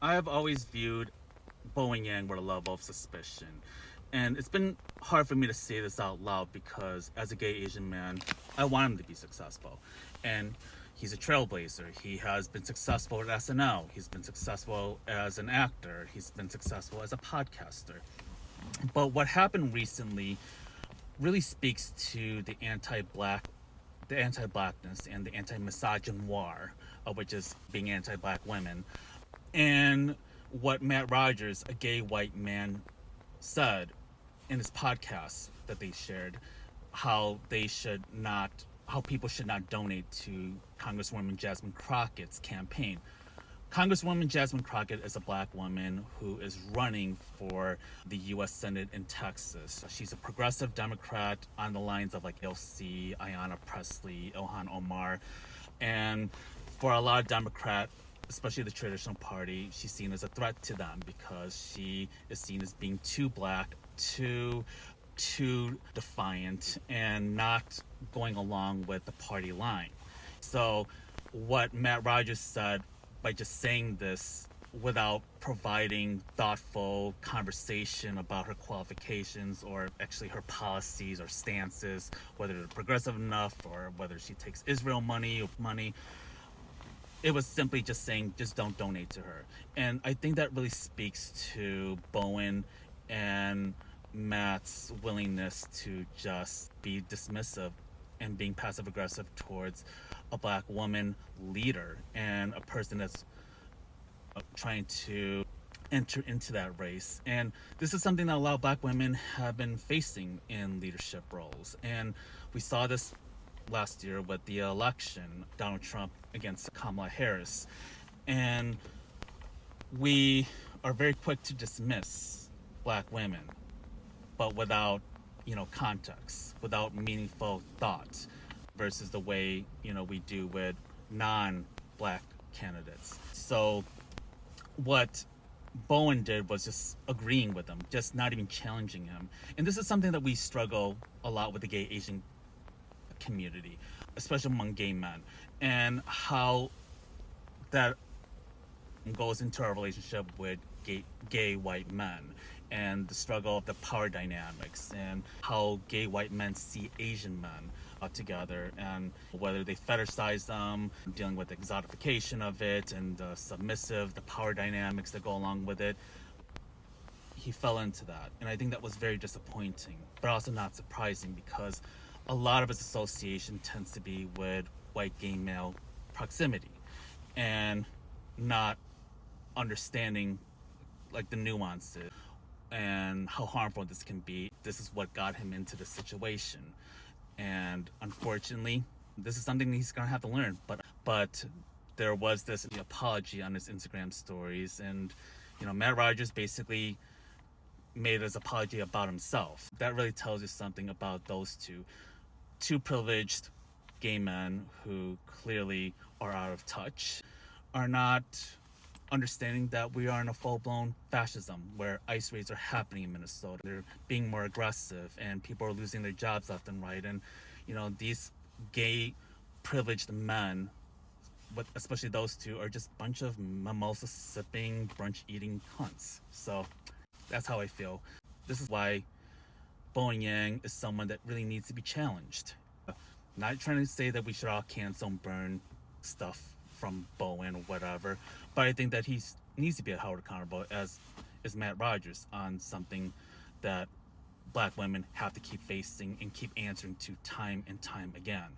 I have always viewed Bowen Yang with a level of suspicion. And it's been hard for me to say this out loud because as a gay Asian man, I want him to be successful. And he's a trailblazer. He has been successful at SNL. He's been successful as an actor. He's been successful as a podcaster. But what happened recently really speaks to the anti-blackness and the anti-misogynoir, which is being anti-black women. And what Matt Rogers, a gay white man, said in his podcast that they shared, how people should not donate to Congresswoman Jasmine Crockett's campaign. Congresswoman Jasmine Crockett is a black woman who is running for the U.S. Senate in Texas. She's a progressive Democrat on the lines of like AOC, Ayanna Pressley, Ilhan Omar. And for a lot of Democrats, especially the traditional party, she's seen as a threat to them because she is seen as being too black, too defiant, and not going along with the party line. So what Matt Rogers said by just saying this without providing thoughtful conversation about her qualifications or actually her policies or stances, whether they're progressive enough or whether she takes Israel money, it was simply just saying, just don't donate to her. And I think that really speaks to Bowen and Matt's willingness to just be dismissive and being passive aggressive towards a black woman leader and a person that's trying to enter into that race. And this is something that a lot of black women have been facing in leadership roles. And we saw this last year with the election, Donald Trump against Kamala Harris. And we are very quick to dismiss black women, but without, context, without meaningful thought, versus the way, we do with non-black candidates. So what Bowen did was just agreeing with him, just not even challenging him. And this is something that we struggle a lot with the gay Asian community, especially among gay men, and how that goes into our relationship with gay white men, and the struggle of the power dynamics, and how gay white men see Asian men together, and whether they fetishize them, dealing with the exotification of it, and the submissive, the power dynamics that go along with it. He fell into that, and I think that was very disappointing, but also not surprising, because a lot of his association tends to be with white gay male proximity and not understanding like the nuances and how harmful this can be. This is what got him into the situation, and unfortunately this is something he's gonna have to learn. But there was this apology on his Instagram stories, and Matt Rogers basically made his apology about himself. That really tells you something about those two privileged gay men who clearly are out of touch, are not understanding that we are in a full-blown fascism where ICE raids are happening in Minnesota. They're being more aggressive and people are losing their jobs left and right. And these gay privileged men, but especially those two, are just a bunch of mimosa sipping, brunch eating cunts. So that's how I feel. This is why Bowen Yang is someone that really needs to be challenged. Not trying to say that we should all cancel and burn stuff from Bowen or whatever, but I think that he needs to be held accountable, as is Matt Rogers, on something that black women have to keep facing and keep answering to time and time again.